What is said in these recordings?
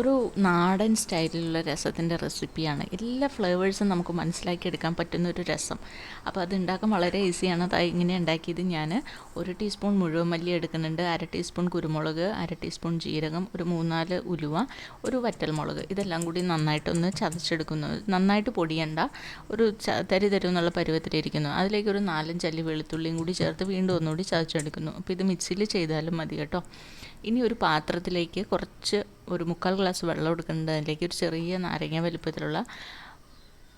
ഒരു നാടൻ സ്റ്റൈലിലുള്ള രസത്തിൻ്റെ റെസിപ്പിയാണ്. എല്ലാ ഫ്ലേവേഴ്സും നമുക്ക് മനസ്സിലാക്കിയെടുക്കാൻ പറ്റുന്നൊരു രസം. അപ്പോൾ അത് ഉണ്ടാക്കാൻ വളരെ ഈസിയാണ്. അത് ഇങ്ങനെ ഉണ്ടാക്കിയത് ഞാൻ 1 ടീസ്പൂൺ മുഴുവൻ മല്ലി എടുക്കുന്നുണ്ട്, 1/2 ടീസ്പൂൺ കുരുമുളക്, 1/2 ടീസ്പൂൺ ജീരകം, ഒരു 3-4 ഉലുവ, ഒരു വറ്റൽമുളക്, ഇതെല്ലാം കൂടി നന്നായിട്ടൊന്ന് ചതച്ചെടുക്കുന്നു. നന്നായിട്ട് പൊടിയണ്ട, ഒരു തരി എന്നുള്ള പരുവത്തിലിരിക്കുന്നു. അതിലേക്ക് ഒരു 4-5 അല്ലി വെളുത്തുള്ളിയും കൂടി ചേർത്ത് വീണ്ടും ഒന്നുകൂടി ചതച്ചെടുക്കുന്നു. അപ്പോൾ ഇത് മിക്സിയിൽ ചെയ്താലും മതി കേട്ടോ. ഇനി ഒരു പാത്രത്തിലേക്ക് കുറച്ച് ഒരു 1/4 ഗ്ലാസ് വെള്ളം എടുക്കുന്നുണ്ട്. അതിലേക്ക് ഒരു ചെറിയ നാരങ്ങ വലുപ്പത്തിലുള്ള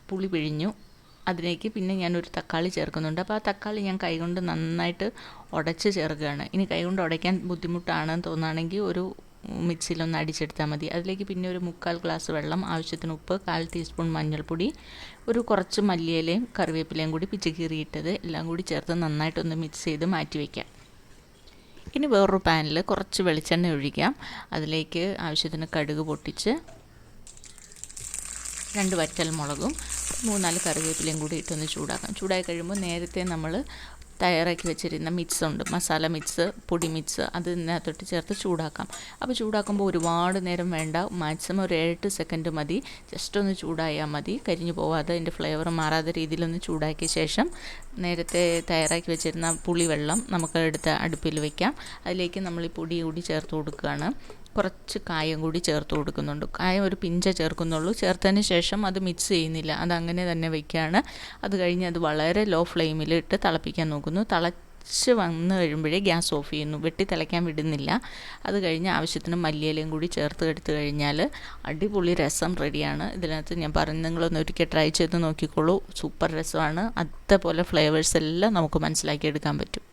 പുളി പിഴിഞ്ഞു. അതിലേക്ക് പിന്നെ ഞാനൊരു തക്കാളി ചേർക്കുന്നുണ്ട്. അപ്പോൾ ആ തക്കാളി ഞാൻ കൈകൊണ്ട് നന്നായിട്ട് ഉടച്ച് ചേർക്കുകയാണ്. ഇനി കൈകൊണ്ട് ഉടയ്ക്കാൻ ബുദ്ധിമുട്ടാണെന്ന് തോന്നുകയാണെങ്കിൽ ഒരു മിക്സിയിലൊന്ന് അടിച്ചെടുത്താൽ മതി. അതിലേക്ക് പിന്നെ ഒരു 1/4 ഗ്ലാസ് വെള്ളം, ആവശ്യത്തിന് ഉപ്പ്, 1/4 ടീസ്പൂൺ മഞ്ഞൾപ്പൊടി, ഒരു കുറച്ച് മല്ലിയിലയും കറിവേപ്പിലയും കൂടി പിച്ചി കീറിയിട്ടത് എല്ലാം കൂടി ചേർത്ത് നന്നായിട്ടൊന്ന് മിക്സ് ചെയ്ത് മാറ്റി വയ്ക്കാം. ഇനി വേറൊരു പാനിൽ കുറച്ച് വെളിച്ചെണ്ണ ഒഴിക്കാം. അതിലേക്ക് ആവശ്യത്തിന് കടുക് പൊട്ടിച്ച് 2 വറ്റൽമുളകും 3-4 കറിവേപ്പിലയും കൂടി ഇട്ടൊന്ന് ചൂടാക്കാം. ചൂടായി കഴിയുമ്പോൾ നേരത്തെ നമ്മൾ തയ്യാറാക്കി വെച്ചിരുന്ന മിക്സ് ഉണ്ട്, മസാല മിക്സ്, പൊടി മിക്സ്, അത് ഇതിനകത്തോട്ട് ചേർത്ത് ചൂടാക്കാം. അപ്പോൾ ചൂടാക്കുമ്പോൾ ഒരുപാട് നേരം വേണ്ട, മാക്സിമം ഒരു 7-8 സെക്കൻഡ് മതി. ജസ്റ്റ് ഒന്ന് ചൂടായാൽ മതി, കരിഞ്ഞു പോവാതെ അതിൻ്റെ ഫ്ലേവർ മാറാത്ത രീതിയിലൊന്ന് ചൂടാക്കിയ ശേഷം നേരത്തെ തയ്യാറാക്കി വെച്ചിരുന്ന പുളിവെള്ളം നമുക്ക് എടുത്ത് അടുപ്പിൽ വയ്ക്കാം. അതിലേക്ക് നമ്മൾ ഈ പൊടി കൂടി ചേർത്ത് കൊടുക്കുകയാണ്. കുറച്ച് കായം കൂടി ചേർത്ത് കൊടുക്കുന്നുണ്ട്. കായം ഒരു പിഞ്ച ചേർക്കുന്നുള്ളൂ. ചേർത്തതിന് ശേഷം അത് മിക്സ് ചെയ്യുന്നില്ല, അതങ്ങനെ തന്നെ വയ്ക്കുകയാണ്. അത് കഴിഞ്ഞ് അത് വളരെ ലോ ഫ്ലെയിമിലിട്ട് തിളപ്പിക്കാൻ നോക്കുന്നു. തിളച്ച് വന്ന് കഴിയുമ്പോഴേ ഗ്യാസ് ഓഫ് ചെയ്യുന്നു, വെട്ടി തിളയ്ക്കാൻ വിടുന്നില്ല. അത് കഴിഞ്ഞ് ആവശ്യത്തിന് മല്ലിയിലയും കൂടി ചേർത്ത് എടുത്തു കഴിഞ്ഞാൽ അടിപൊളി രസം റെഡിയാണ്. ഇതിനകത്ത് ഞാൻ പറഞ്ഞു, നിങ്ങളൊന്ന് ഒരിക്കൽ ട്രൈ ചെയ്ത് നോക്കിക്കോളൂ. സൂപ്പർ രസമാണ്. അതേപോലെ ഫ്ലേവേഴ്സ് എല്ലാം നമുക്ക് മനസ്സിലാക്കിയെടുക്കാൻ പറ്റും.